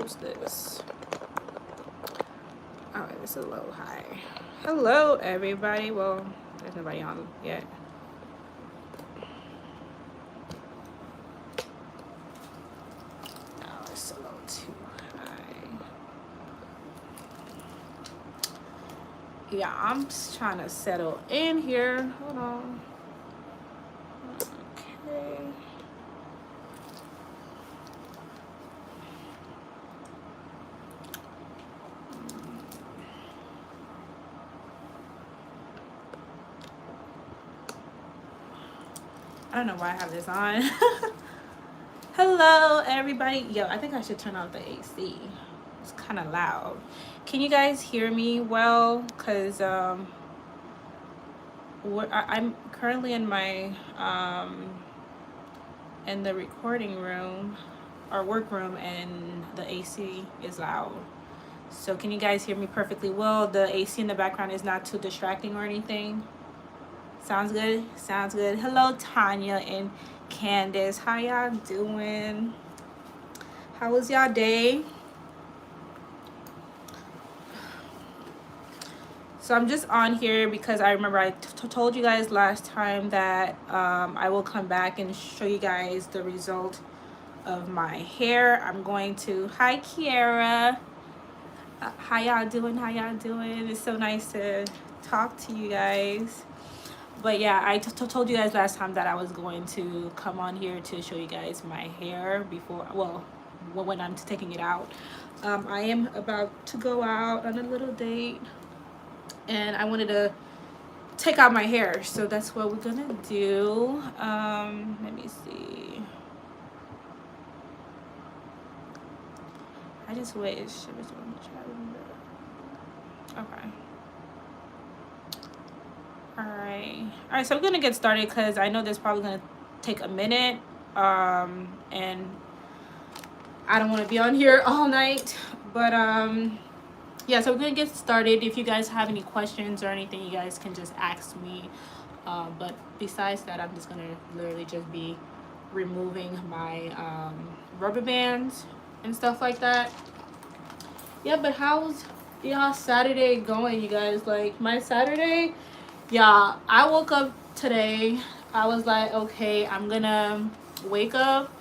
What's this? Oh, this is a little high. Hello, everybody. Well, there's nobody on yet. Oh, it's a little too high. Yeah, I'm just trying to settle in here. Hold on. Okay. I don't know why I have this on. Hello, everybody. Yo, I think I should turn off the AC. It's kind of loud. Can you guys hear me well? Because I'm currently in my in the recording room or work room, and the AC is loud. So can you guys hear me perfectly well? The AC in the background is not too distracting or anything. Sounds good? Sounds good. Hello, Tanya and Candace. How y'all doing? How was y'all day? So I'm just on here because I remember I told you guys last time that I will come back and show you guys the result of my hair. I'm going to... Hi, Kiara. How y'all doing? How y'all doing? It's so nice to talk to you guys. But yeah, I told you guys last time that I was going to come on here to show you guys my hair before, well, when I'm taking it out. I am about to go out on a little date, and I wanted to take out my hair, so that's what we're gonna do. Let me see. I just wish. Okay. Alright, so we're gonna get started because I know this is probably gonna take a minute, and I don't want to be on here all night, but yeah, so we're gonna get started. If you guys have any questions or anything, you guys can just ask me, but besides that, I'm just gonna literally just be removing my rubber bands and stuff like that. Yeah, but how's y'all Saturday going, you guys? Like, my Saturday, yeah, I woke up today. I was like, okay, I'm gonna wake up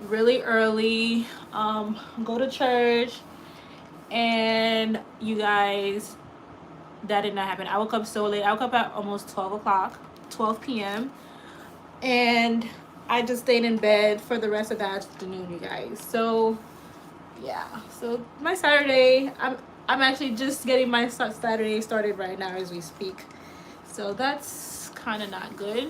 really early, go to church, and you guys, that did not happen. I woke up so late. I woke up at almost 12 p.m. and I just stayed in bed for the rest of the afternoon, you guys. So yeah, so my Saturday, I'm actually just getting my Saturday started right now as we speak. So that's kind of not good,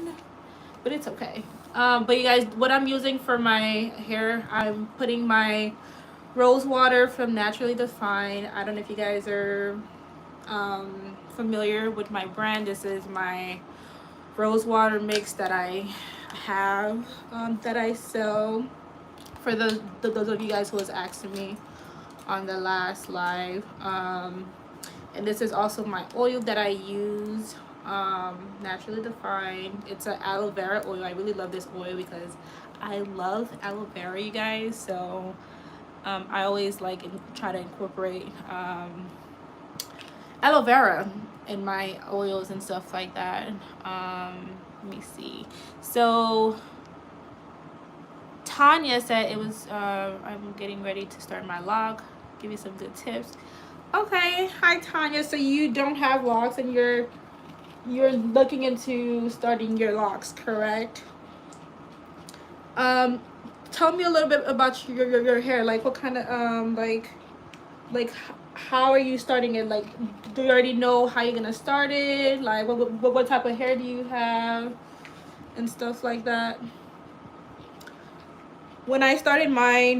but it's okay. But you guys, what I'm using for my hair, I'm putting my rose water from Naturally Defined. I don't know if you guys are familiar with my brand. This is my rose water mix that I have, that I sell for those of you guys who was asking me on the last live. And this is also my oil that I use, Naturally Defined. It's an aloe vera oil. I really love this oil because I love aloe vera, you guys. So I always try to incorporate aloe vera in my oils and stuff like that. Let me see. So Tanya said it was I'm getting ready to start my log. Give you some good tips. Okay, hi Tanya. So you don't have locks and you're looking into starting your locks, correct? Tell me a little bit about your hair. Like, what kind of like how are you starting it? Like, do you already know how you're gonna start it? Like, what type of hair do you have and stuff like that? When I started my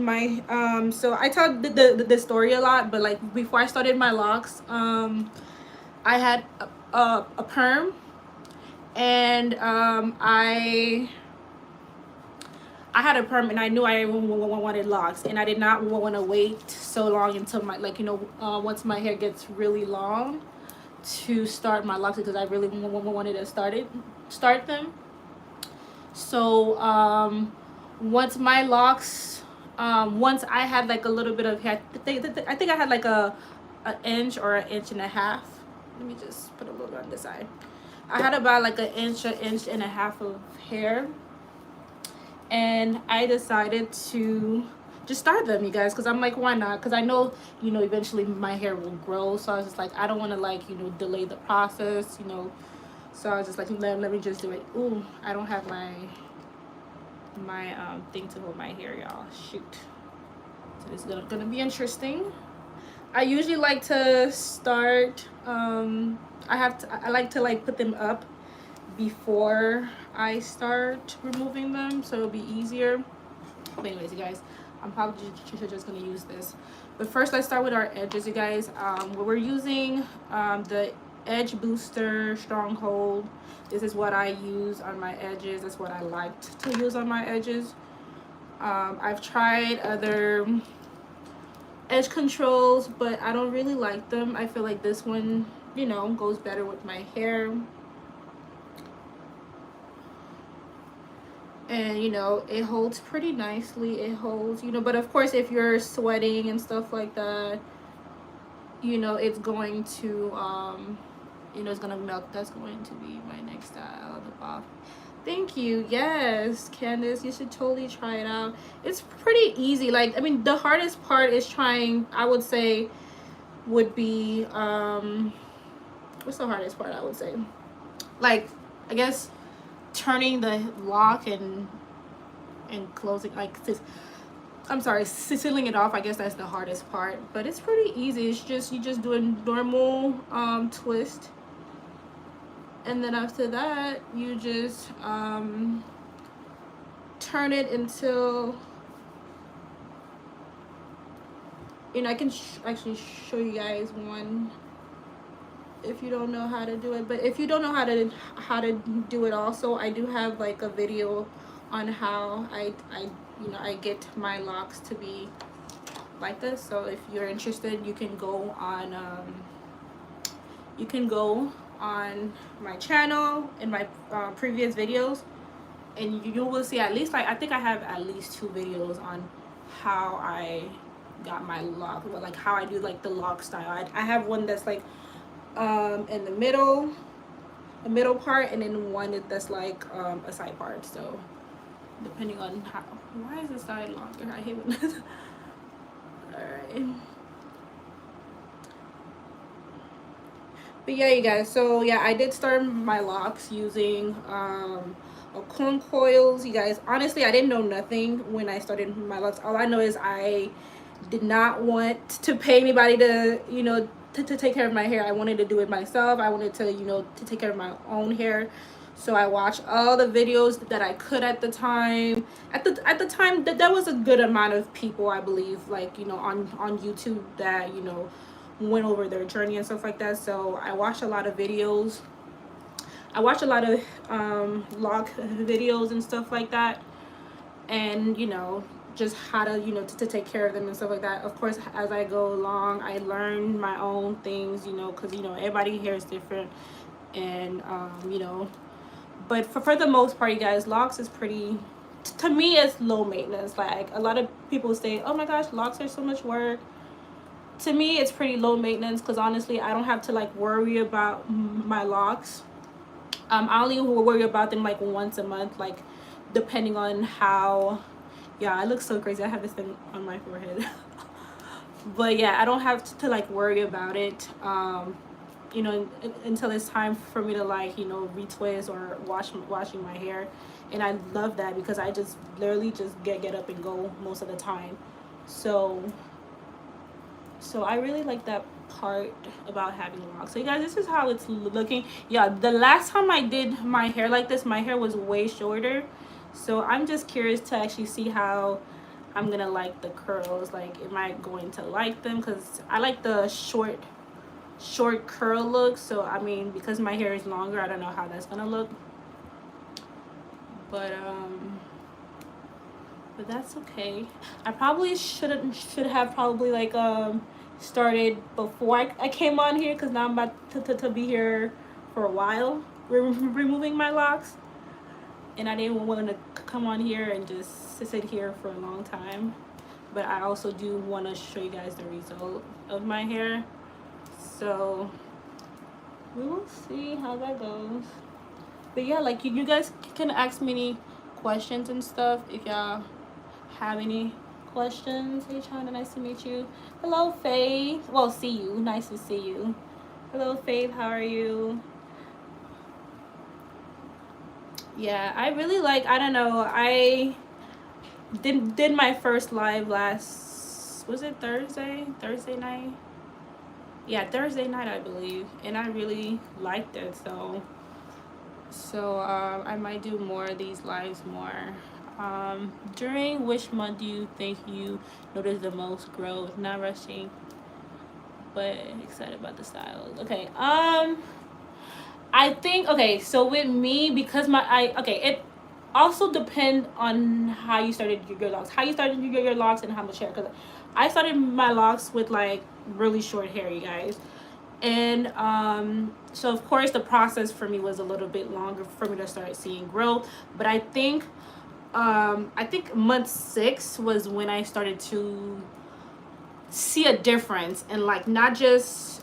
so I tell the story a lot, but like before I started my locks, I had a perm, and I had a perm, and I knew I wanted locks, and I did not want to wait so long until my, like, you know, once my hair gets really long to start my locks, because I really wanted to start them. So once my locks once I had like a little bit of hair. I think I had like an inch or an inch and a half. Let me just put a little bit on this side. I had about like an inch and a half of hair, and I decided to just start them, you guys, because I'm like, why not? Because I know, you know, eventually my hair will grow, so I was just like, I don't want to, like, you know, delay the process, you know. So I was just like, let me just do it. Ooh, I don't have my thing to hold my hair, y'all. Shoot. So this is gonna be interesting. I usually like to start, I like to like put them up before I start removing them, so it'll be easier. But anyways, you guys, I'm probably just gonna use this. But first, let's start with our edges, you guys. We're using the Edge Booster Stronghold. This is what I use on my edges. That's what I like to use on my edges. I've tried other edge controls, but I don't really like them. I feel like this one, you know, goes better with my hair. And, you know, it holds pretty nicely. It holds, you know, but of course, if you're sweating and stuff like that, you know, it's going to, you know, it's gonna melt. That's going to be my next style, the bob. Thank you. Yes, Candace, you should totally try it out. It's pretty easy. Like, I mean, the hardest part is trying, I would say, would be, what's the hardest part, I would say? Like, I guess turning the lock and closing, like, this, I'm sorry, sealing it off. I guess that's the hardest part, but it's pretty easy. It's just, you just do a normal twist, and then after that you just turn it until, you know, I can actually show you guys one if you don't know how to do it. But if you don't know how to do it also, I do have like a video on how I you know, I get my locks to be like this. So if you're interested, you can go on my channel in my previous videos, and you will see at least, like, I think I have at least 2 videos on how I got my lock, like how I do like the lock style. I have one that's like in the middle part, and then one that's like a side part. So depending on how, why is the side longer? I hate when this. All right. But yeah, you guys, so yeah, I did start my locks using comb coils, you guys. Honestly, I didn't know nothing when I started my locks. All I know is I did not want to pay anybody to, you know, to take care of my hair. I wanted to do it myself. I wanted to, you know, to take care of my own hair. So I watched all the videos that I could at the time. At the time, that was a good amount of people, I believe, like, you know, on YouTube that, you know, went over their journey and stuff like that. So I watched a lot of videos. I watched a lot of lock videos and stuff like that, and, you know, just how to, you know, to take care of them and stuff like that. Of course, as I go along, I learn my own things, you know, because, you know, everybody hair is different, and you know, but for the most part, you guys, locks is pretty, to me, it's low maintenance. Like, a lot of people say, oh my gosh, locks are so much work. To me, it's pretty low maintenance, because honestly, I don't have to like worry about my locks. I only worry about them like once a month, like depending on how, yeah, I look so crazy. I have this thing on my forehead. But yeah, I don't have to like worry about it, you know, until it's time for me to, like, you know, retwist or washing my hair. And I love that, because I just literally just get up and go most of the time. So I really like that part about having locks. So you guys, this is how it's looking. Yeah, the last time I did my hair like this, my hair was way shorter. So I'm just curious to actually see how I'm gonna like the curls. Like, am I going to like them? Because I like the short curl look. So I mean, because my hair is longer, I don't know how that's gonna look, but that's okay. I probably should have probably like started before I came on here, because now I'm about to be here for a while removing my locks, and I didn't want to come on here and just sit here for a long time. but I also do want to show you guys the result of my hair. So we will see how that goes. But yeah, like you guys can ask me any questions and stuff if y'all have any questions. Hey Chyna, nice to meet you. Hello Faith. Well, see you. Nice to see you. Hello Faith, how are you? Yeah, I really like, I don't know, I did my first live last, was it Thursday night? Yeah, Thursday night I believe, and I really liked it. So I might do more of these lives more. During which month do you think you notice the most growth? Not rushing, but excited about the styles. Okay. I think, okay, so with me, because it also depend on how you started your locks, your locks, and how much hair. Because I started my locks with like really short hair, you guys, and so of course the process for me was a little bit longer for me to start seeing growth. But I think month 6 was when I started to see a difference, and like not just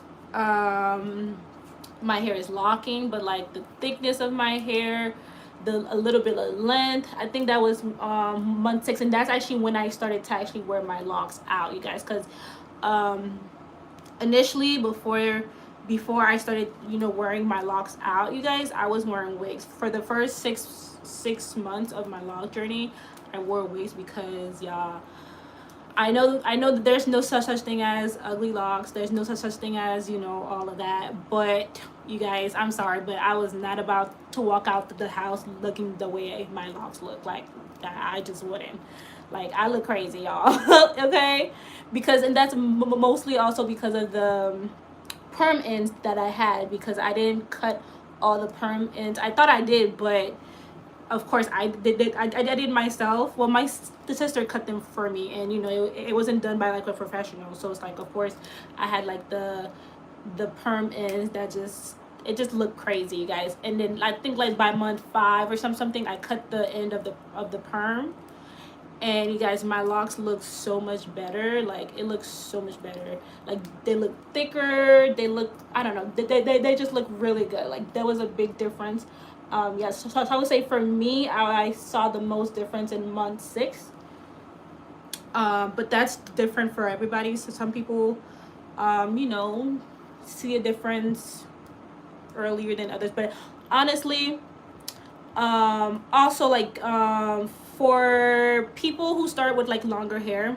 my hair is locking, but like the thickness of my hair, a little bit of length. I think that was month 6, and that's actually when I started to actually wear my locks out, you guys. Because initially, before I started, wearing my locks out, you guys, I was wearing wigs for the first six months of my lock journey. I wore wigs because y'all, I know that there's no such thing as ugly locks. There's no such thing as, all of that. But you guys, I'm sorry, but I was not about to walk out the house looking the way my locks look. Like, I just wouldn't. Like, I look crazy, y'all. Okay? And that's mostly also because of the perm ends that I had, because I didn't cut all the perm ends. I thought I did, but of course I did myself. Well, the sister cut them for me, and it wasn't done by like a professional. So it's like, of course, I had like the perm ends that just looked crazy, you guys. And then I think like by month 5 or something, I cut the end of the perm, and you guys, my locks look so much better. Like, it looks so much better. Like, they look thicker. They look, I don't know, they just look really good. Like, there was a big difference. Yes, so I would say for me, I saw the most difference in month 6. But that's different for everybody. So some people, see a difference earlier than others. But honestly, also like for people who start with like longer hair,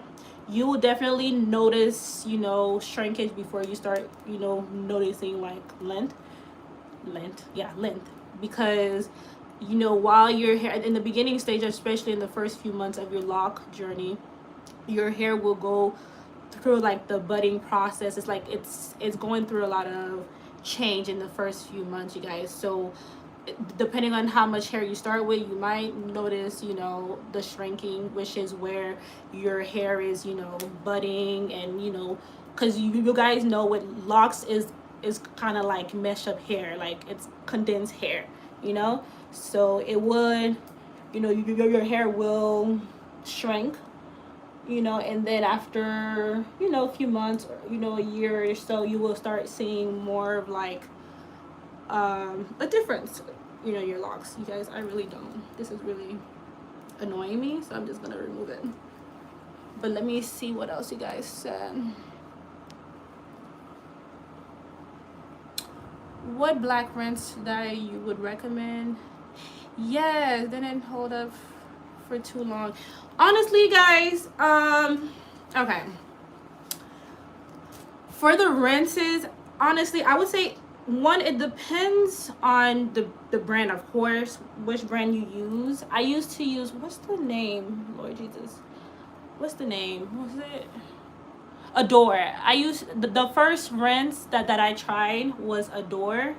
you will definitely notice, shrinkage before you start, noticing like length. Because while your hair in the beginning stage, especially in the first few months of your lock journey, your hair will go through like the budding process. It's like it's going through a lot of change in the first few months, you guys. So depending on how much hair you start with, you might notice the shrinking, which is where your hair is budding. And because you guys know what locks is kind of like mesh up hair, like it's condensed hair, so it would, your hair will shrink, and then after a few months, or a year or so, you will start seeing more of like a difference, your locks, you guys. I really don't, this is really annoying me, so I'm just gonna remove it. But let me see what else you guys said. What black rinse that you would recommend? Yes, didn't hold up for too long. Honestly, guys, okay. For the rinses, honestly, I would say, one, it depends on the brand, of course, which brand you use. I used to use, what's the name? Lord Jesus. What's the name? Was it? Adore. I used the first rinse that I tried was Adore.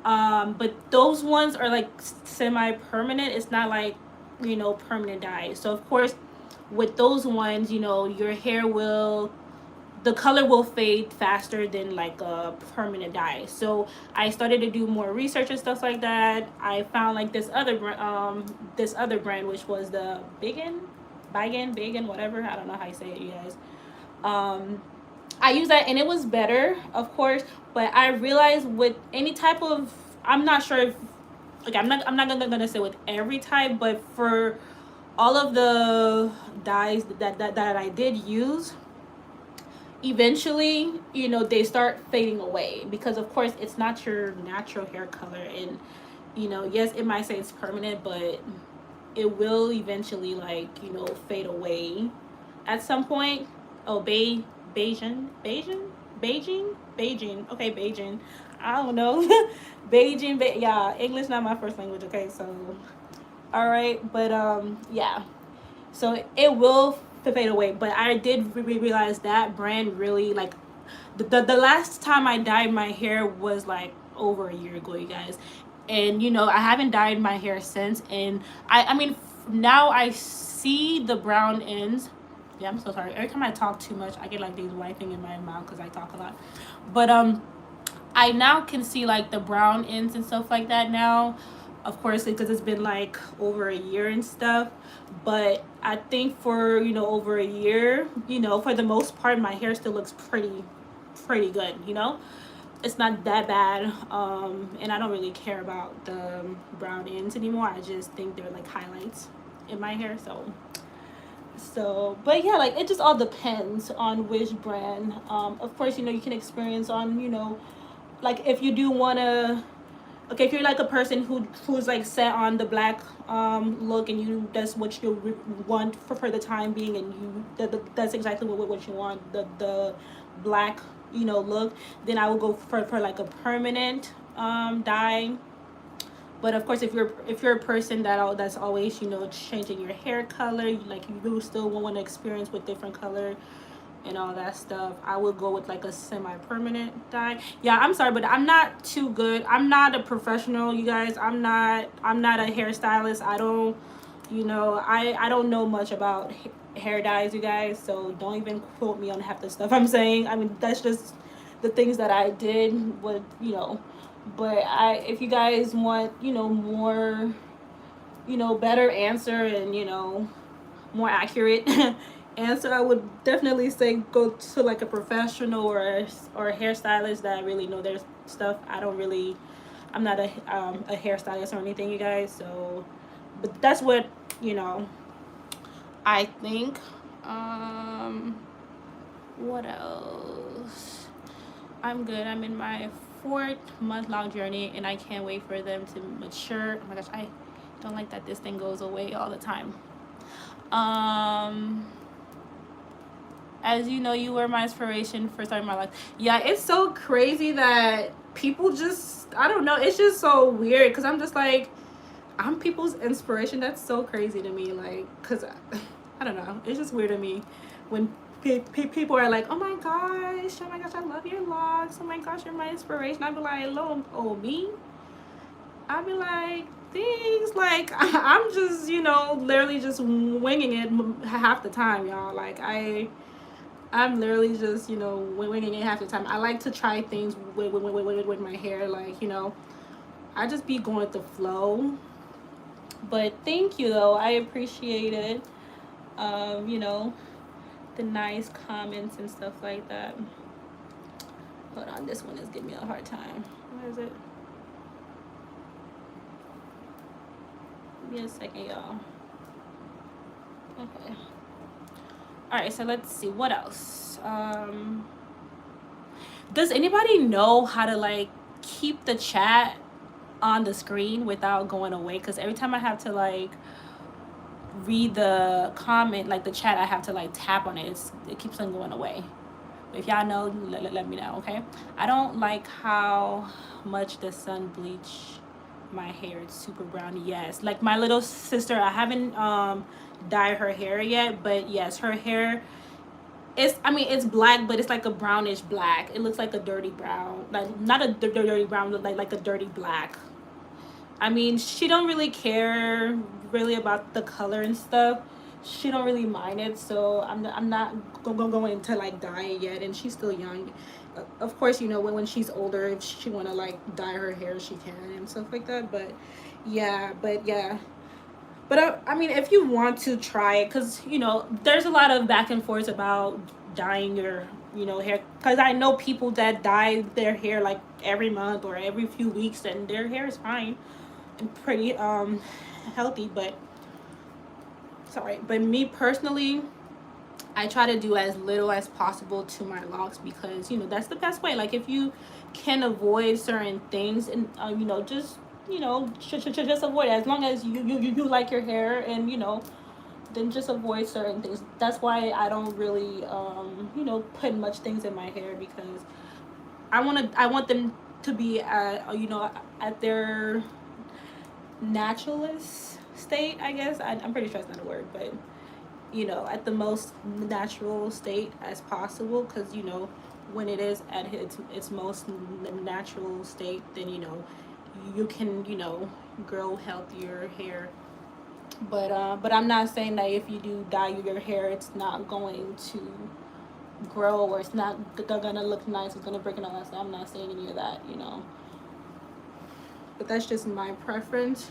But those ones are like semi-permanent. It's not like, permanent dye. So of course, with those ones, your hair the color will fade faster than like a permanent dye. So I started to do more research and stuff like that. I found like this other brand, which was the Biggin. Bacon, whatever. I don't know how you say it, you guys. I used that and it was better, of course. But I realized with any type of, I'm not sure if, like, I'm not gonna say with every type, but for all of the dyes that I did use, eventually, you know, they start fading away because of course it's not your natural hair color. And you know, yes, it might say it's permanent, but it will eventually, like, you know, fade away at some point. Oh, Beijing. Okay, Beijing. I don't know. Beijing. Yeah, English not my first language. Okay, so all right, but yeah. So it will fade away. But I did realize that brand really, like, the last time I dyed my hair was like over a year ago, you guys. And you know, I haven't dyed my hair since. And I mean, now I see the brown ends. Yeah, I'm so sorry. Every time I talk too much, I get like these white thing in my mouth because I talk a lot. But I now can see like the brown ends and stuff like that now, of course, because it's been like over a year and stuff. But I think for, you know, over a year, you know, for the most part, my hair still looks pretty good, you know. It's not that bad. And I don't really care about the brown ends anymore. I just think they're like highlights in my hair. So but yeah, like, it just all depends on which brand. Of course, you know, you can experience on, you know, like, if you do want to, okay, if you're like a person who's like set on the black look, and you, that's what you want for the time being, and you that's exactly what you want, the black, you know, look, then I would go for like a permanent dye. But of course, if you're a person that's always, you know, changing your hair color, like, you do still want to experience with different color and all that stuff, I would go with like a semi-permanent dye. Yeah, I'm sorry, but I'm not too good. I'm not a professional, you guys. I'm not a hairstylist. I don't, you know, I don't know much about hair dyes, you guys. So don't even quote me on half the stuff I'm saying. I mean, that's just the things that I did with, you know. But if you guys want, you know, more, you know, better answer, and, you know, more accurate answer, I would definitely say go to like a professional or a hairstylist that really know their stuff. I'm not a hairstylist or anything, you guys. So, but that's what, you know, I think. What else? I'm good. I'm in my 4-month-long journey, and I can't wait for them to mature. Oh my gosh, I don't like that this thing goes away all the time. As you know, you were my inspiration for starting my life. Yeah, it's so crazy that people just, I don't know, it's just so weird, because I'm just like, I'm people's inspiration. That's so crazy to me, like, because I don't know, it's just weird to me when people are like, oh my gosh, I love your locks, oh my gosh, you're my inspiration. I'd be like, hello, oh, me? I'd be like, things like, I'm just, you know, literally just winging it half the time, y'all. Like, I'm literally just, you know, winging it half the time. I like to try things with my hair, like, you know, I just be going with the flow. But thank you, though. I appreciate it. You know, the nice comments and stuff like that. Hold on, this one is giving me a hard time. Where is it? Give me a second, y'all. Okay. All right, so let's see what else. Does anybody know how to like keep the chat on the screen without going away? Because every time I have to like read the comment, like the chat, I have to like tap on it. It keeps on going away. If y'all know, let me know, okay? I don't like how much the sun bleached my hair. It's super brown. Yes, like my little sister, I haven't dyed her hair yet, but yes, her hair, it's black, but it's like a brownish black. It looks like a dirty brown, like not a dirty brown, but like a dirty black. I mean, she don't really care really about the color and stuff. She don't really mind it, so I'm not going to like dye it yet, and she's still young. Of course, you know, when she's older, if she want to like dye her hair, she can and stuff like that. But yeah, But I mean, if you want to try it, because, you know, there's a lot of back and forth about dyeing your, you know, hair. Because I know people that dye their hair like every month or every few weeks, and their hair is fine and pretty healthy. But sorry, but me personally, I try to do as little as possible to my locks, because, you know, that's the best way. Like, if you can avoid certain things, and you know, just, you know, just avoid it, as long as you like your hair, and, you know, then just avoid certain things. That's why I don't really you know, put much things in my hair, because I want them to be at, you know, at their naturalist state, I guess. I'm pretty sure it's not a word, but, you know, at the most natural state as possible, because, you know, when it is at its most natural state, then, you know, you can, you know, grow healthier hair. But I'm not saying that if you do dye your hair, it's not going to grow, or it's not gonna look nice, it's gonna break and all that stuff. I'm not saying any of that, you know, but that's just my preference.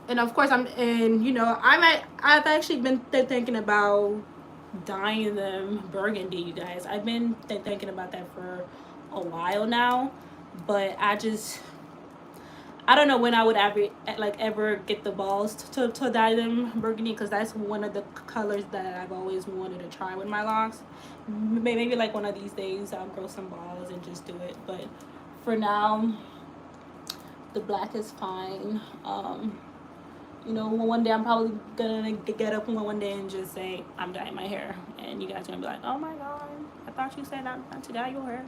And of course, you know, I've actually been thinking about dyeing them burgundy, you guys. I've been thinking about that for a while now, but I don't know when I would ever get the balls to dye them burgundy, because that's one of the colors that I've always wanted to try with my locks. Maybe like one of these days I'll grow some balls and just do it, but for now, the black is fine. You know, one day I'm probably gonna get up one day and just say I'm dyeing my hair, and you guys are gonna be like, oh my god, I thought you said not to dye your hair.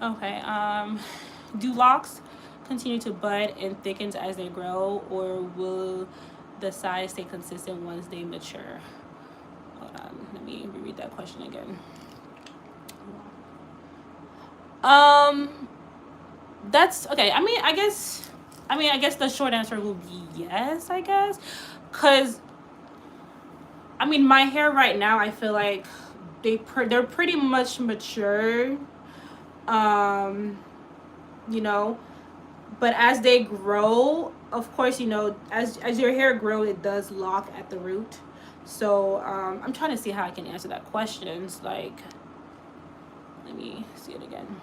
Okay. Do locks continue to bud and thicken as they grow, or will the size stay consistent once they mature? Hold on, let me reread that question again. That's okay. I guess the short answer will be yes, I guess, because my hair right now, I feel like they're pretty much mature, you know, but as they grow, of course, you know, as your hair grows, it does lock at the root. So I'm trying to see how I can answer that question. It's like, let me see it again.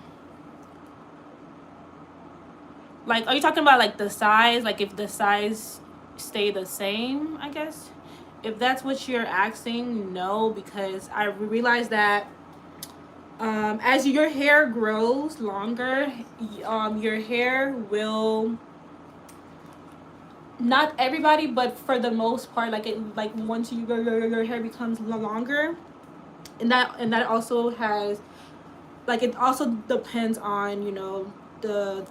Like, are you talking about like the size? Like, if the size stay the same, I guess. If that's what you're asking, no, because I realize that as your hair grows longer, your hair will, not everybody, but for the most part, like once your hair becomes longer, and that also has, like, it also depends on, you know, the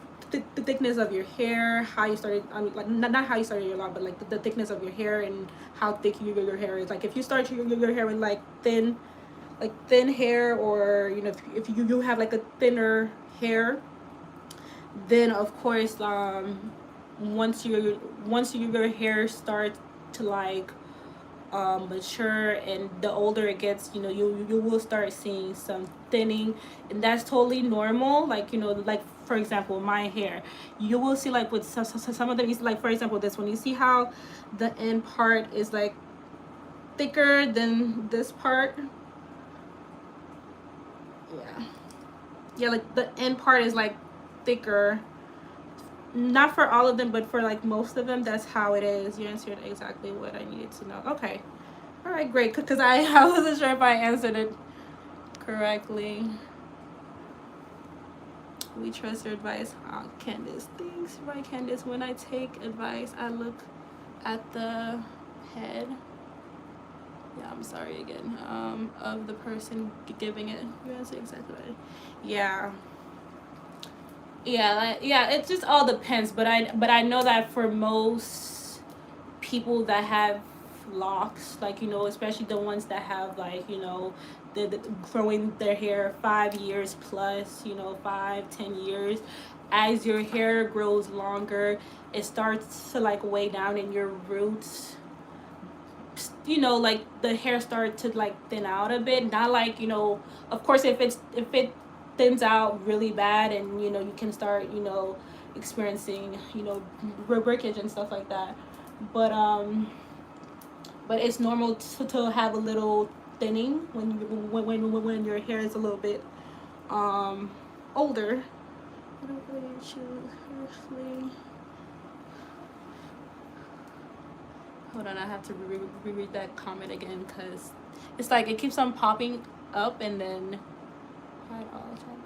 thickness of your hair, how you started. Like, not how you started your lock, but like the thickness of your hair and how thick your hair is. Like, if you start your hair with like thin hair, or, you know, if you have like a thinner hair, then of course, once your hair starts to like mature, and the older it gets, you know, you will start seeing some thinning, and that's totally normal. Like, you know, like, for example, my hair, you will see, like, with some of them, like, for example, this one, you see how the end part is like thicker than this part. Yeah, like the end part is like thicker. Not for all of them, but for like most of them, that's how it is. You answered exactly what I needed to know. Okay. All right, great. Because I wasn't sure if I answered it correctly. We trust your advice. Oh, Candace. Thanks. Right, Candace. When I take advice, I look at the head. Yeah, I'm sorry again. Of the person giving it. You answered exactly right. Yeah. Yeah, it just all depends, but I know that for most people that have locks, like, you know, especially the ones that have, like, you know, the growing their hair 5 years plus, you know, 5-10 years, as your hair grows longer, it starts to like weigh down in your roots, you know, like the hair starts to like thin out a bit. Not like, you know, of course, if it thins out really bad, and, you know, you can start, you know, experiencing, you know, breakage and stuff like that. but it's normal to have a little thinning when your hair is a little bit older. Hold on, I have to reread that comment again because it's like it keeps on popping up and then hide all the time.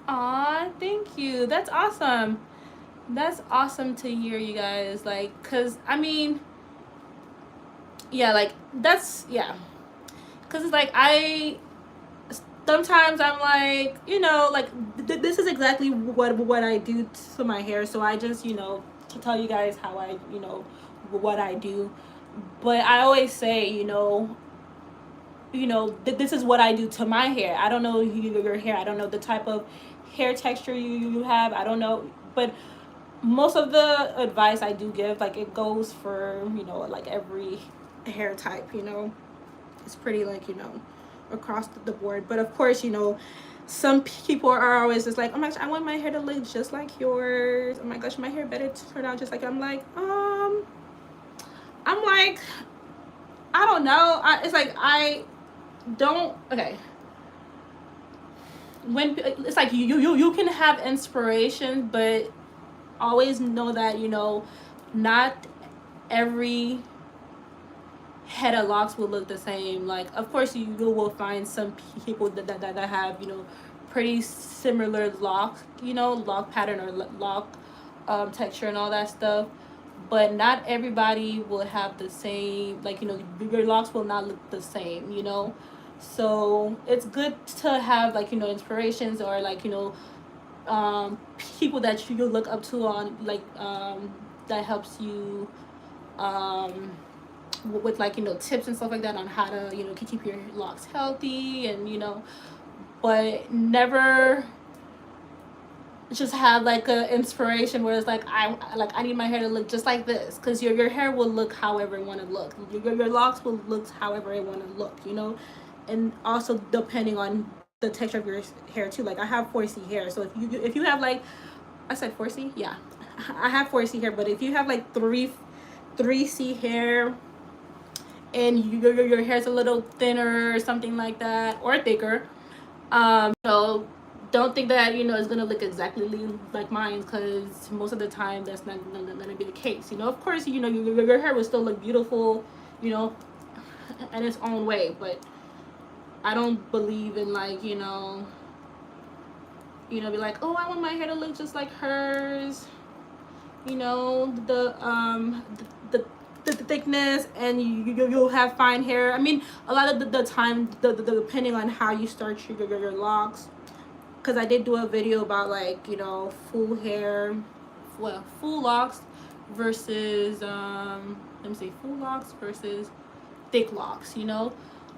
Aw, thank you. That's awesome. That's awesome to hear, you guys. Like, cause I mean, yeah, like that's yeah. Cause it's like sometimes I'm like, you know, like this is exactly what I do to my hair. So I just, you know, to tell you guys how I, you know, what I do. But I always say, you know, this is what I do to my hair. I don't know your hair. I don't know the type of hair texture you have. I don't know, but most of the advice I do give, like it goes for, you know, like every hair type, you know. It's pretty like, you know, across the board. But of course, you know, some people are always just like, oh my gosh, I want my hair to look just like yours. Oh my gosh, my hair better to turn out just like it. I'm like, I don't know. It's like I don't, okay, when it's like you can have inspiration, but always know that, you know, not every head of locks will look the same. Like, of course you will find some people that have, you know, pretty similar lock, you know, lock pattern or lock texture and all that stuff, but not everybody will have the same, like, you know, your locks will not look the same, you know. So it's good to have, like, you know, inspirations or like, you know, people that you look up to on, like, that helps you with, like, you know, tips and stuff like that on how to, you know, keep your locks healthy and, you know, but never just have like a inspiration where it's like I need my hair to look just like this, because your hair will look however it want to look. Your locks will look however it want to look, you know. And also depending on the texture of your hair too. Like I have 4C hair, so if you have like, I said 4C, yeah, I have 4C hair, but if you have like 3C hair and your hair's a little thinner or something like that, or thicker, so don't think that, you know, it's gonna look exactly like mine, because most of the time that's not gonna be the case, you know. Of course, you know, your hair will still look beautiful, you know, in its own way, but I don't believe in, like, you know, be like, oh, I want my hair to look just like hers, you know, the thickness, and you'll have fine hair. I mean, a lot of the time, depending on how you start your locks, because I did do a video about, like, you know, full hair, well, full locks versus let me see, full locks versus thick locks, you know.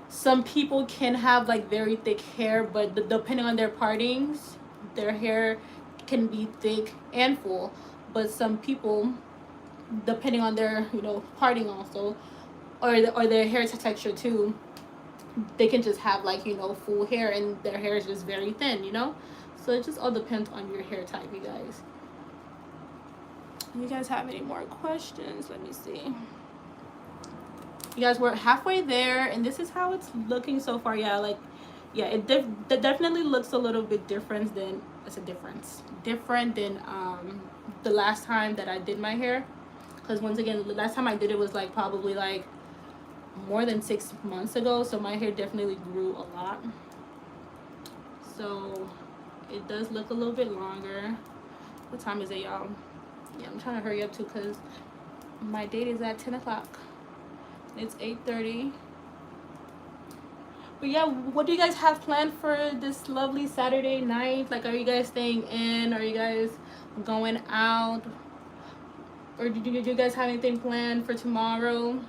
Some people can have like very thick hair, but depending on their partings, their hair can be thick and full. But some people, depending on their, you know, parting also, or their hair texture too, they can just have, like, you know, full hair and their hair is just very thin, you know. So it just all depends on your hair type, you guys. You guys have any more questions? Let me see. You guys, we're halfway there, and this is how it's looking so far. Yeah, like, yeah, it definitely looks a little bit different than, different than the last time that I did my hair, because once again, the last time I did it was like probably like more than 6 months ago, so my hair definitely grew a lot. So it does look a little bit longer. What time is it, y'all? Yeah, I'm trying to hurry up too, because my date is at 10 o'clock. It's 8:30. But yeah, what do you guys have planned for this lovely Saturday night? Like, are you guys staying in? Are you guys going out? Or do you guys have anything planned for tomorrow?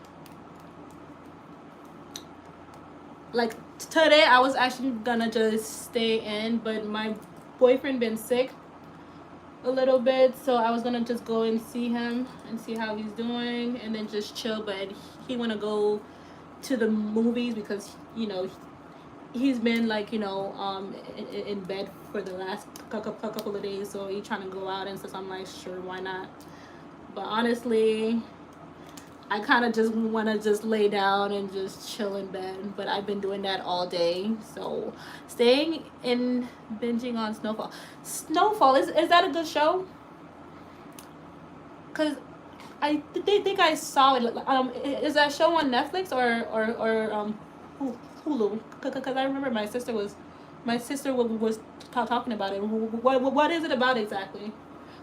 Like, today I was actually gonna just stay in, but my boyfriend been sick a little bit, so I was gonna just go and see him and see how he's doing and then just chill, but he wanna go to the movies because you know he's been like you know in bed for the last couple of days, so he's trying to go out and stuff. So I'm like, sure, why not? But honestly, I kind of just want to just lay down and just chill in bed. But I've been doing that all day. So staying in binging on Snowfall. Snowfall, is that a good show? Because I think I saw it. Is that show on Netflix or Hulu? Because I remember my sister was talking about it. What is it about exactly?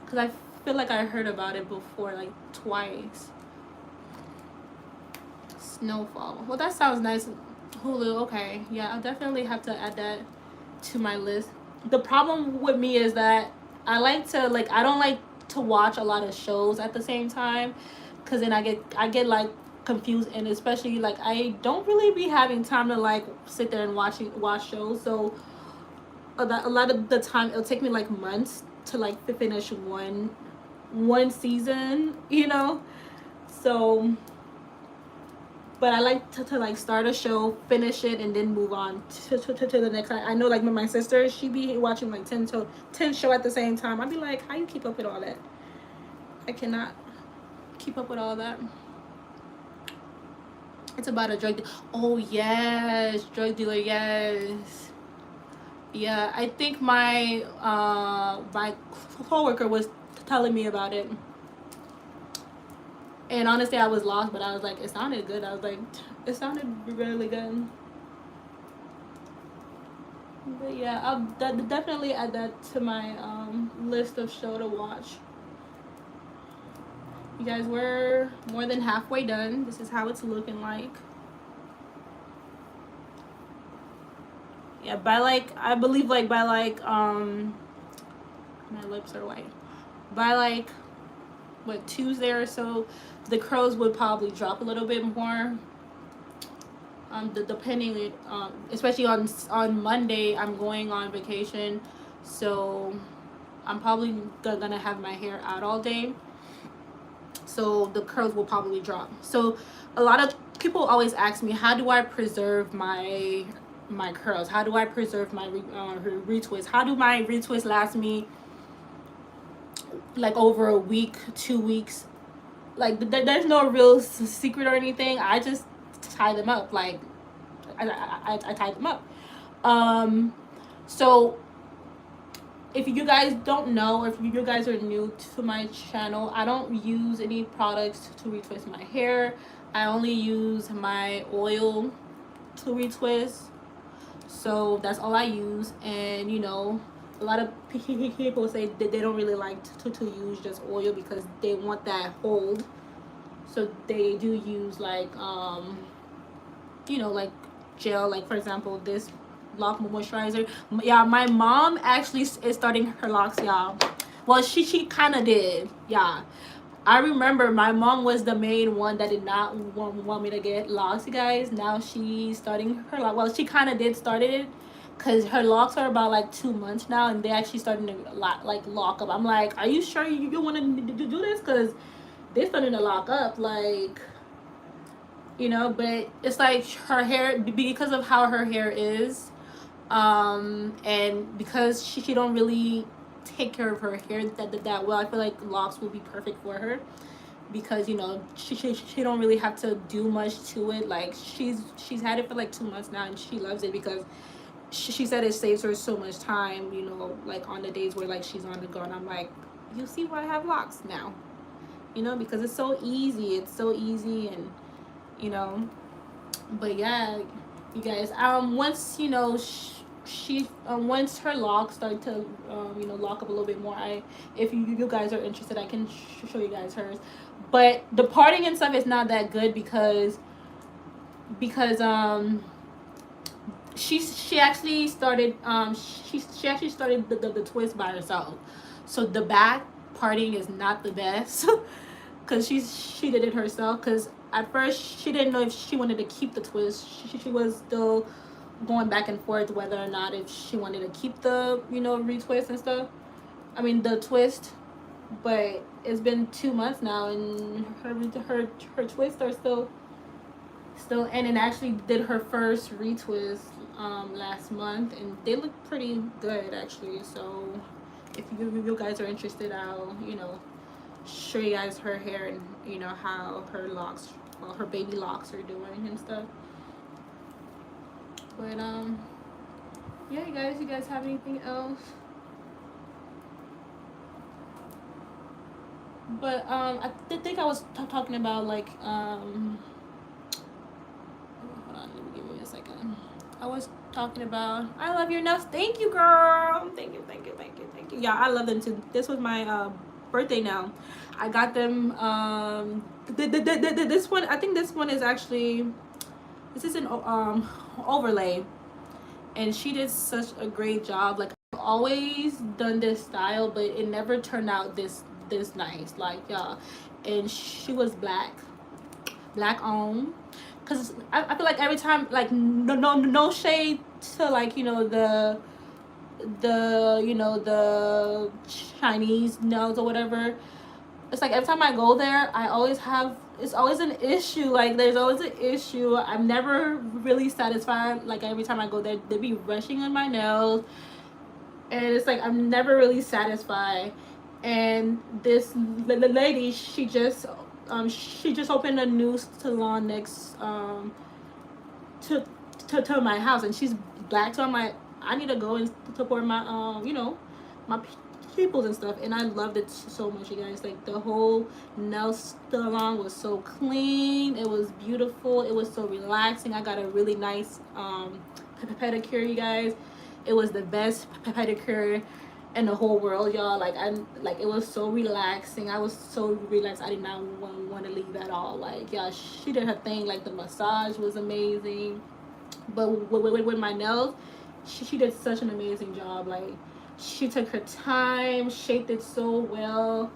Because I feel like I heard about it before, like twice. Snowfall. Well, that sounds nice. Hulu. Okay, yeah, I'll definitely have to add that to my list. The problem with me is that I don't like to watch a lot of shows at the same time, because then I get like confused, and especially like I don't really be having time to like sit there and watch shows. So a lot of the time it'll take me like months to like finish one season, you know. So but I like to like start a show, finish it, and then move on to the next. I know like with my sister, she be watching like 10 show at the same time. I'd be like, how you keep up with all that? I cannot keep up with all that. It's about a drug dealer. Oh yes, drug dealer, yes. Yeah, I think my coworker was telling me about it. And honestly, I was lost, but I was like, it sounded good. I was like, it sounded really good. But yeah, I'll definitely add that to my list of show to watch. You guys, we're more than halfway done. This is how it's looking like. Yeah, I believe by my lips are white. By like what, Tuesday or so, the crows would probably drop a little bit more. Depending, especially on Monday, I'm going on vacation, so I'm probably gonna have my hair out all day. So the curls will probably drop. So a lot of people always ask me, how do I preserve my curls? How do I preserve my retwist? How do my retwists last me like over a week, 2 weeks? Like there's no real secret or anything. I just tie them up. Like I tie them up. So if you guys don't know, or if you guys are new to my channel, I don't use any products to retwist my hair. I only use my oil to retwist. So that's all I use. And you know, a lot of people say that they don't really like to use just oil because they want that hold. So they do use like you know, like gel, like for example this lock moisturizer. Yeah, my mom actually is starting her locks, y'all. Well, she kind of did. Yeah, I remember my mom was the main one that did not want me to get locks, you guys. Now she's starting her lock. Well, she kind of did started it because her locks are about like 2 months now, and they actually starting to like lock up. I'm like, are you sure you want to do this? Because they're starting to lock up, like, you know. But it's like her hair, because of how her hair is, and because she don't really take care of her hair that well, I feel like locks will be perfect for her, because you know she don't really have to do much to it. Like she's had it for like 2 months now, and she loves it because she said it saves her so much time, you know, like on the days where like she's on the go. And I'm like, you see why I have locks now, you know, because it's so easy. And you know. But yeah, you guys, once you know she once her locks start to you know, lock up a little bit more, if you guys are interested, I can show you guys hers. But the parting and stuff is not that good because she actually started she actually started the twist by herself. So the back parting is not the best because she did it herself. Because at first she didn't know if she wanted to keep the twist. She was still going back and forth whether or not if she wanted to keep the, you know, retwist and stuff. I mean the twist. But it's been 2 months now, and her twists are still still in, and actually did her first retwist last month, and they look pretty good actually. So if you guys are interested, I'll show you guys her hair and how her locks, well, her baby locks are doing and stuff. But yeah, you guys have anything else? But I think I was talking about like hold on, let me give me a second. I was talking about, I love your nails. Thank you, girl. Thank you, thank you, thank you, thank you. Yeah, I love them too. This was my birthday now. I got them this one, I think this one is actually, this is an overlay, and she did such a great job. Like, I've always done this style, but it never turned out this nice, like, yeah. And she was black owned, because I feel like every time, like, no shade to, like, the the Chinese nails or whatever. It's like every time I go there, it's always an issue. Like, there's always an issue. I'm never really satisfied. Like, every time I go there, they be rushing on my nails, and it's like I'm never really satisfied. And this lady, she just opened a new salon next to my house, and she's black. So I'm like, I need to go and support my my peoples and stuff. And I loved it so much, you guys. Like, the whole nail salon was so clean. It was beautiful. It was so relaxing. I got a really nice pedicure, you guys. It was the best pedicure in the whole world, y'all. Like, it was so relaxing. I was so relaxed. I did not want to leave at all. Like, yeah, she did her thing. Like, the massage was amazing. But with my nails, she did such an amazing job. Like, she took her time, shaped it so well.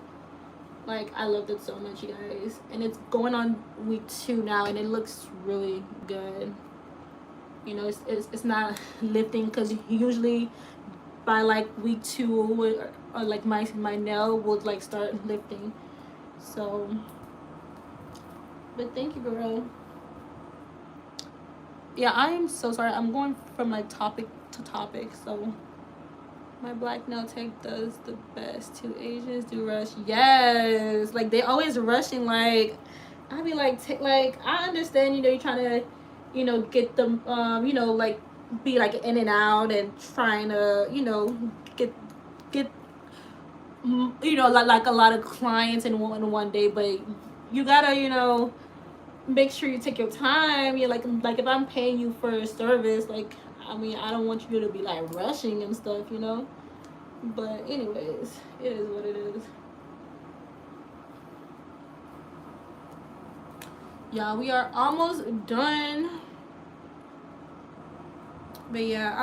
Like, I loved it so much, you guys. And it's going on week 2 now, and it looks really good. It's not lifting, because usually by like week 2 or like my nail would like start lifting. So, but thank you, girl. Yeah, I am so sorry. I'm going from like topic to topic. So, my black nail tech does the best. 2 Asians do rush. Yes, like, they always rushing. Like, I be like, like, I understand. You're trying to, get them, like, be like in and out and trying to, get like a lot of clients in one day. But you gotta, make sure you take your time. You're like if I'm paying you for a service, like, I mean, I don't want you to be like rushing and stuff, But anyways, it is what it is. Y'all, we are almost done. But yeah,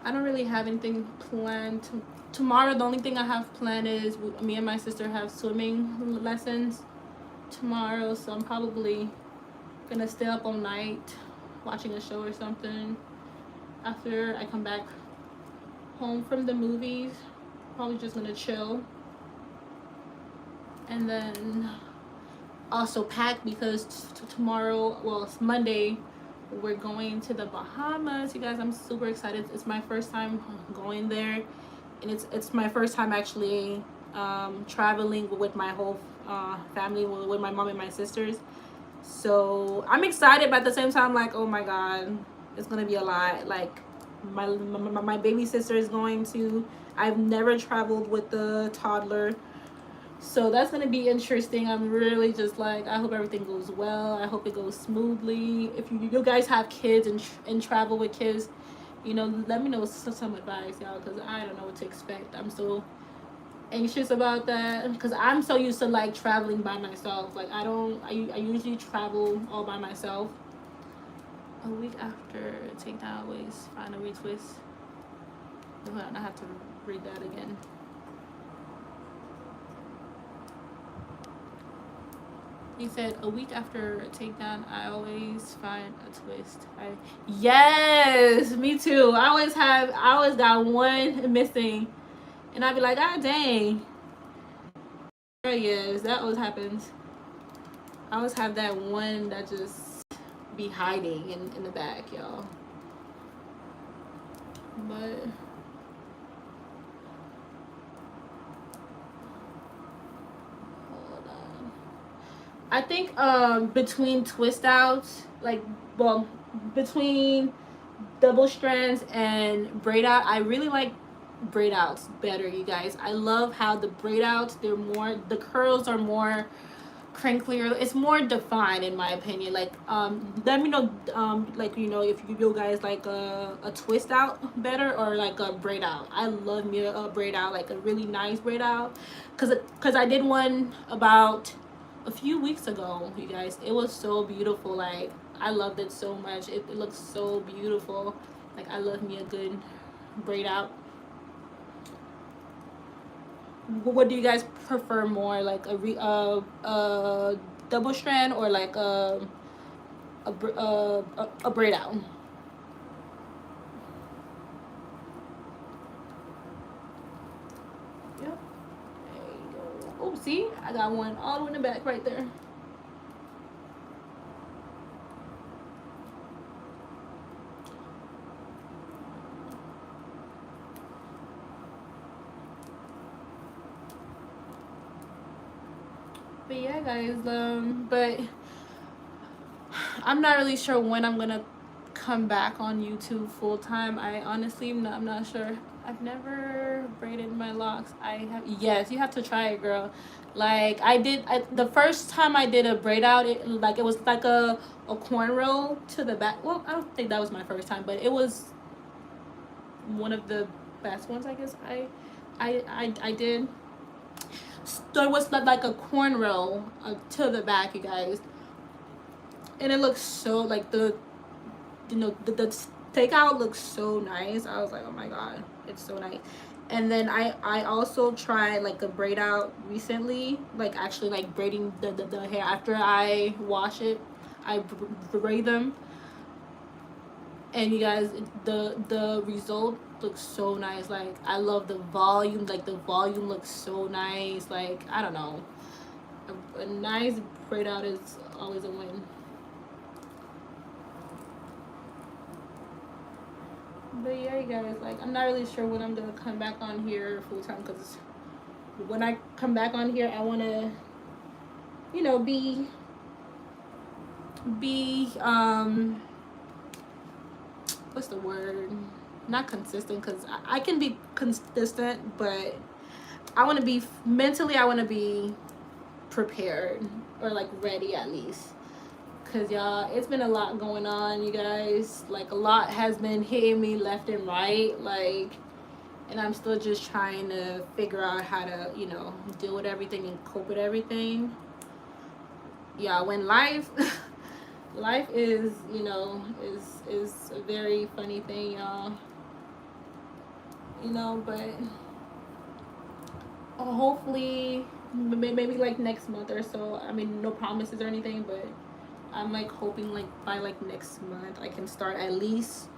I don't really have anything planned tomorrow. The only thing I have planned is me and my sister have swimming lessons tomorrow, so I'm probably gonna stay up all night watching a show or something. After I come back home from the movies, probably just gonna chill, and then also pack, because tomorrow, well, it's Monday, we're going to the Bahamas, you guys. I'm super excited. It's my first time going there, and it's my first time actually traveling with my whole family, with my mom and my sisters. So I'm excited, but at the same time, like, oh my god, it's gonna be a lot. Like, my baby sister is going to. I've never traveled with the toddler, so that's gonna be interesting. I'm really just like, I hope everything goes well. I hope it goes smoothly. If you guys have kids and travel with kids, let me know some advice, y'all, because I don't know what to expect. I'm so anxious about that, because I'm so used to like traveling by myself. Like, I usually travel all by myself. A week after takedown, always find a retwist. Hold on, I have to read that again. He said, a week after a takedown, I always find a twist. Yes, me too. I always got one missing, and I'd be like, ah, dang. Yes, that always happens. I always have that one that just be hiding in the back, y'all. But hold on. I think between twist outs, like, well, between double strands and braid out, I really like braid outs better, you guys. I love how the braid outs, the curls are more crinklier. It's more defined in my opinion. Like, let me know, like, you know, if you guys like a twist out better or like a braid out. I love me a braid out, like a really nice braid out, because I did one about a few weeks ago, you guys. It was so beautiful. Like, I loved it so much. It looks so beautiful. Like, I love me a good braid out. What do you guys prefer more, like a double strand or like a braid out? Yep. There you go. Oh, see, I got one all the way in the back right there. But yeah, guys, but I'm not really sure when I'm gonna come back on YouTube full time. I honestly, I'm not sure. I've never braided my locks. I have. Yes, you have to try it, girl. Like, the first time I did a braid out, it was like a cornrow to the back. Well, I don't think that was my first time, but it was one of the best ones, I guess. I did. So it was like a cornrow to the back, you guys, and it looks so, like, the takeout looks so nice. I was like, oh my god, it's so nice. And then I also tried like a braid out recently, like actually like braiding the hair after I wash it. I braid them, and you guys, the result looks so nice. Like, I love the volume. Like, the volume looks so nice. Like, I don't know, a nice braid out is always a win. But yeah, you guys, like, I'm not really sure when I'm gonna come back on here full time, because when I come back on here, I want to, you know, be what's the word, not consistent, because I can be consistent, but I want to be mentally, I want to be prepared, or like ready at least. Because y'all, it's been a lot going on, you guys. Like, a lot has been hitting me left and right, like, and I'm still just trying to figure out how to, you know, deal with everything and cope with everything. Yeah, when life life is, you know, is a very funny thing, y'all. You know, but hopefully maybe like next month or so. I mean, no promises or anything, but I'm like hoping like by like next month I can start at least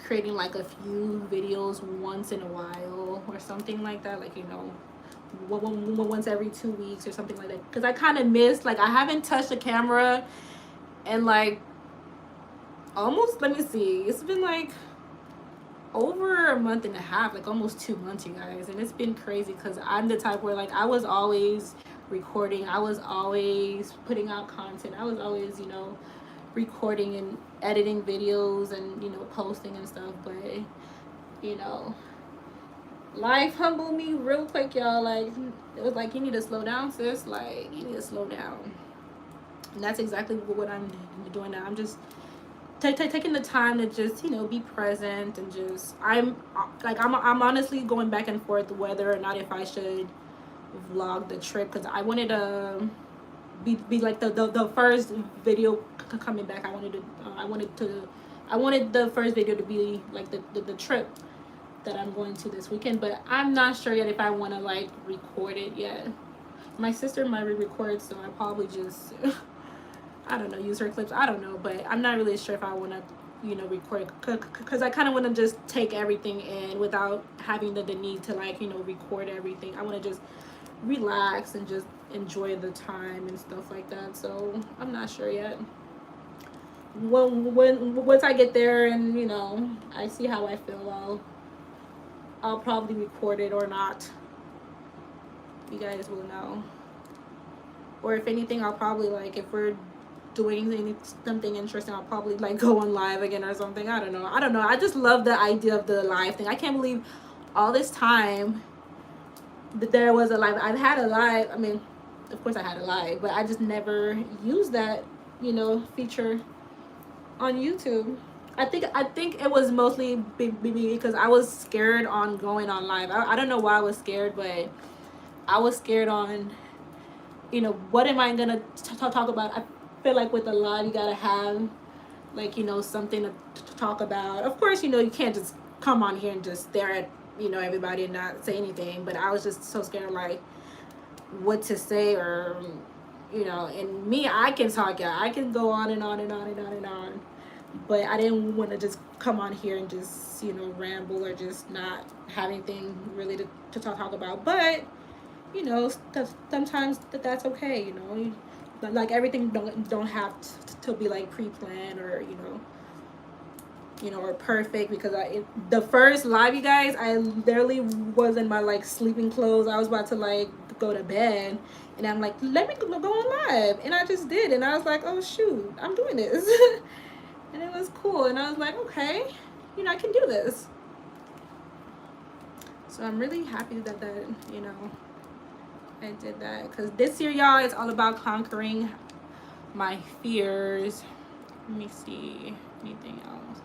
creating like a few videos once in a while or something like that, like, you know, once every 2 weeks or something like that, because I kind of missed, like, I haven't touched the camera and like almost, let me see, it's been like over a month and a half, like almost 2 months, you guys. And it's been crazy, because I'm the type where, like, I was always recording, I was always putting out content, I was always, you know, recording and editing videos and, you know, posting and stuff. But, you know, life humbled me real quick, y'all. Like, it was like, you need to slow down, sis. Like, you need to slow down. And that's exactly what I'm doing now. I'm just taking the time to just, you know, be present, and just, I'm honestly going back and forth whether or not if I should vlog the trip, because I wanted to be like the first video coming back. I wanted the first video to be like the trip that I'm going to this weekend, but I'm not sure yet if I want to like record it yet. My sister might re-record, so I probably just I don't know, use her clips, I don't know, but I'm not really sure if I want to, you know, record it, because I kind of want to just take everything in without having the need to, like, you know, record everything. I want to just relax and just enjoy the time and stuff like that. So I'm not sure yet. Once I get there and you know I see how I feel, I'll probably record it or not. You guys will know. Or if anything, I'll probably like if we're doing something interesting, I'll probably like go on live again or something. I don't know. I just love the idea of the live thing. I can't believe all this time that there was a live. I've had a live. I mean, of course I had a live, but I just never used that, you know, feature on YouTube. I think it was mostly because I was scared on going on live. I don't know why I was scared, but I was scared on, you know, what am I gonna talk about? I feel like with a live you gotta have like, you know, something to talk about. Of course, you know, you can't just come on here and just stare at, you know, everybody and not say anything. But I was just so scared, like, what to say or, you know. And me, I can talk, yeah, I can go on and on and on and on and on. But I didn't want to just come on here and just, you know, ramble or just not have anything really to talk about. But, you know, sometimes that's okay, you know. Like everything don't have to be like pre-planned or you know or perfect, because the first live, you guys, I literally was in my like sleeping clothes. I was about to like go to bed and I'm like, let me go on live, and I just did, and I was like, oh shoot, I'm doing this. And it was cool, and I was like, okay, you know, I can do this. So I'm really happy that you know I did that, because this year, y'all, it's all about conquering my fears. Let me see anything else.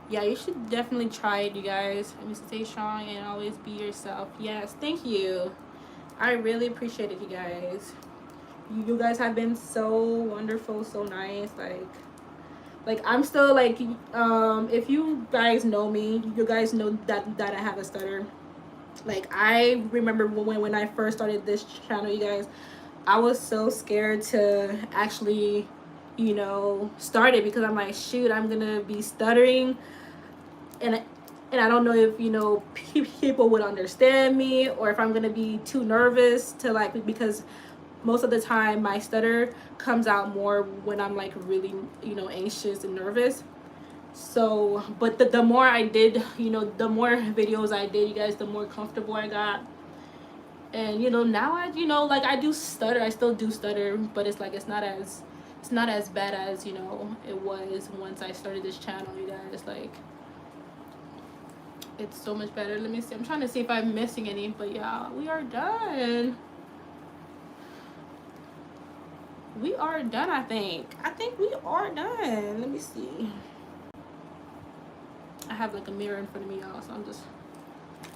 Yeah, you should definitely try it, you guys. Let me stay strong and always be yourself. Yes, thank you. I really appreciate it, you guys. You guys have been so wonderful, so nice. Like I'm still like, if you guys know me, you guys know that I have a stutter. Like I remember when I first started this channel, you guys, I was so scared to actually, you know, start it, because I'm like, shoot, I'm gonna be stuttering, and I don't know if, you know, people would understand me, or if I'm gonna be too nervous to like, because most of the time my stutter comes out more when I'm like really, you know, anxious and nervous. So but the more I did, you know, the more videos I did, you guys, the more comfortable I got. And you know, now I, you know, like I do stutter, I still do stutter, but it's like it's not as bad as, you know, it was once I started this channel, you guys. Like it's so much better. Let me see, I'm trying to see if I'm missing any, but yeah, we are done. We are done, I think we are done. Let me see, I have like a mirror in front of me, y'all, so I'm just,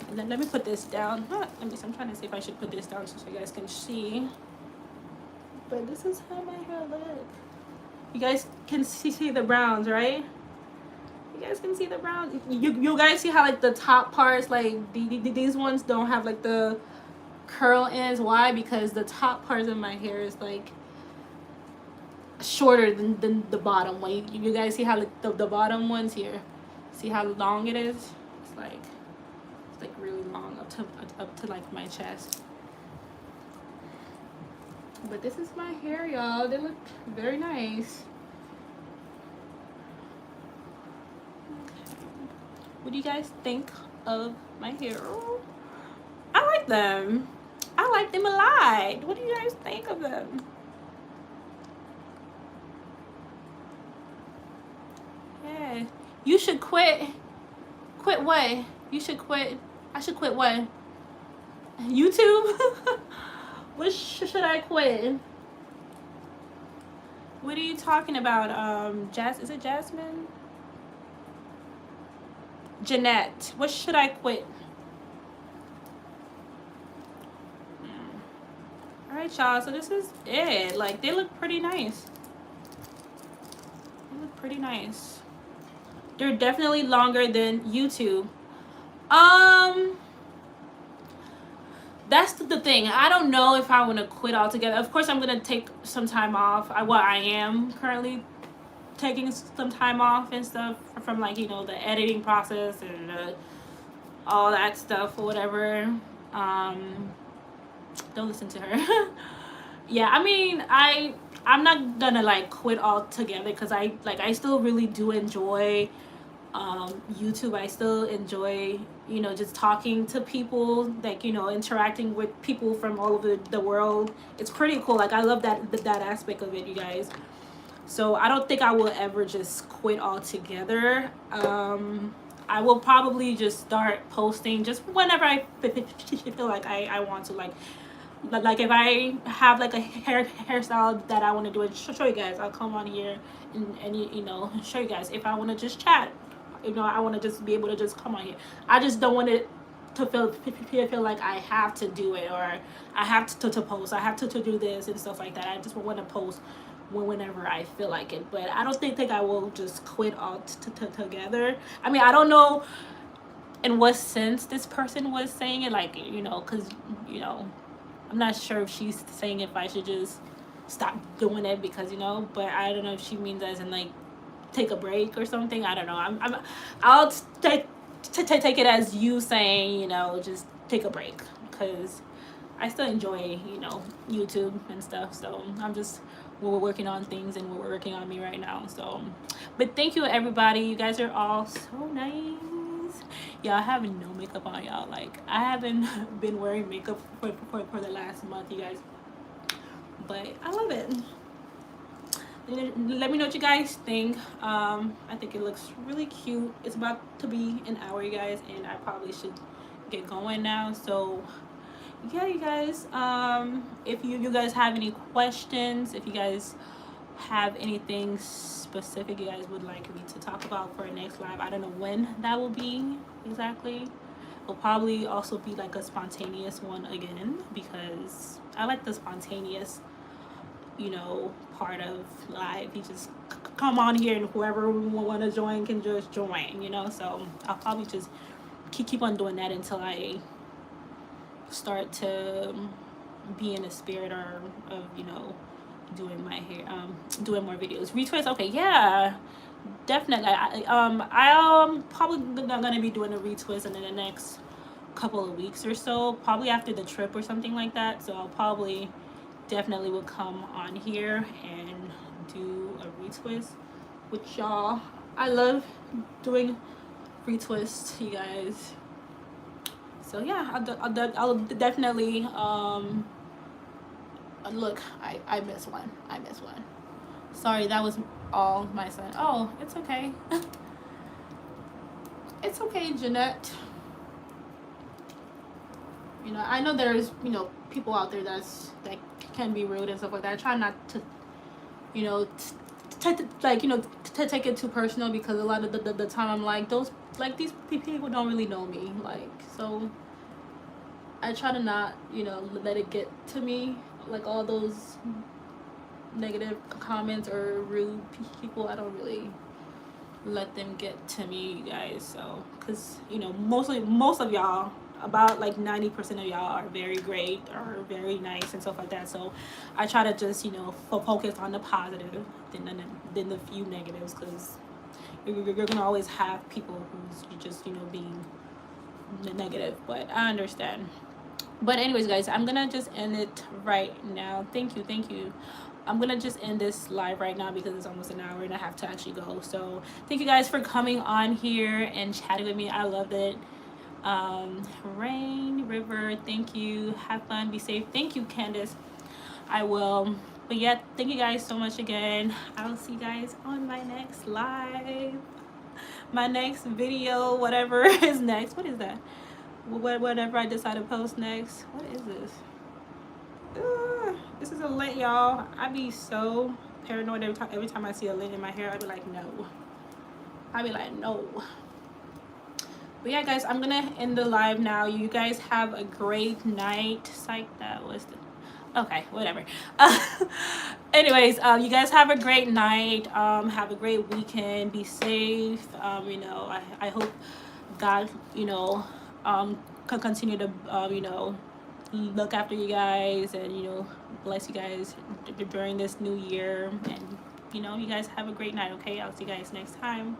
and then let me put this down. Let me see, I'm trying to see if I should put this down so you guys can see. But this is how my hair look. You guys can see the browns, right? You guys can see the browns. You guys see how like the top parts, like these ones don't have like the curl ends. Why? Because the top parts of my hair is like shorter than the bottom one. You guys see how like the bottom ones here, see how long it is? It's like really long up to like my chest. But this is my hair, y'all. They look very nice. What do you guys think of my hair? I like them. I like them a lot. What do you guys think of them? Yeah. You should quit. Quit what? You should quit. I should quit what? YouTube? What should I quit? What are you talking about? Is it Jasmine? Jeanette. What should I quit? Alright, y'all. So this is it. Like, they look pretty nice. They look pretty nice. They're definitely longer than YouTube. That's the thing. I don't know if I want to quit altogether. Of course, I'm going to take some time off. I am currently taking some time off and stuff from, like, you know, the editing process and all that stuff or whatever. Don't listen to her. Yeah, I mean, I'm not gonna like quit altogether because I still really do enjoy YouTube. I still enjoy, you know, just talking to people, like, you know, interacting with people from all over the world. It's pretty cool. Like, I love that aspect of it, you guys. So I don't think I will ever just quit altogether. I will probably just start posting just whenever I feel like I want to. Like if I have like a hairstyle that I want to do and show you guys, I'll come on here and you know, show you guys. If I want to just chat, you know, I want to just be able to just come on here. I just don't want it to feel like I have to do it, or I have to post, I have to do this and stuff like that. I just want to post whenever I feel like it. But I don't think I will just quit all together. I mean, I don't know in what sense this person was saying it, like, you know, because, you know, I'm not sure if she's saying if I should just stop doing it because, you know, but I don't know if she means as in like take a break or something. I don't know. I'll take it as you saying, you know, just take a break, because I still enjoy, you know, YouTube and stuff. So I'm just, we're working on things and we're working on me right now. So, but thank you everybody. You guys are all so nice. Y'all having no makeup on, y'all. Like, I haven't been wearing makeup for the last month, you guys, but I love it. Let me know what you guys think. I think it looks really cute. It's about to be an hour, you guys, and I probably should get going now. So yeah, you guys, if you guys have any questions, if you guys have anything specific you guys would like me to talk about for a next live, I don't know when that will be exactly. It'll probably also be like a spontaneous one again, because I like the spontaneous, you know, part of live. You just come on here and whoever want to join can just join, you know. So I'll probably just keep on doing that until I start to be in the spirit of you know, doing my hair, doing more videos. Retwist, okay, yeah, definitely. I'm probably gonna be doing a retwist in the next couple of weeks or so, probably after the trip or something like that. So I'll probably definitely will come on here and do a retwist with y'all. I love doing retwists, you guys. So yeah, I'll definitely look, I missed one. Sorry, that was all my son. Oh, it's okay. It's okay, Jeanette. You know, I know there's, you know, people out there that can be rude and stuff like that. I try not to, you know, like, you know, to take it too personal, because a lot of the time I'm like, these people don't really know me, like, so I try to not, you know, let it get to me, like all those negative comments or rude people. I don't really let them get to me, you guys. So, because, you know, most of y'all, about like 90% of y'all are very great or very nice and stuff like that. So I try to just, you know, focus on the positive than the few negatives, because you're gonna always have people who's just, you know, being negative. But I understand. But anyways, guys, I'm gonna just end it right now. Thank you. I'm gonna just end this live right now because it's almost an hour and I have to actually go. So thank you guys for coming on here and chatting with me. I loved it. Rain, River, thank you. Have fun, be safe. Thank you, Candace. I will. But yeah, thank you guys so much again. I will see you guys on my next live, my next video, whatever is next. What is that? Whatever I decide to post next. What is this? This is a lint, y'all. I be so paranoid every time I see a lint in my hair. I be like, no. But yeah, guys, I'm gonna end the live now. You guys have a great night. Psych, that was the... okay, whatever. Anyways, you guys have a great night. Have a great weekend. Be safe. You know, I hope God, you know, can continue to, you know, look after you guys and, you know, bless you guys during this new year. And, you know, you guys have a great night, okay? I'll see you guys next time.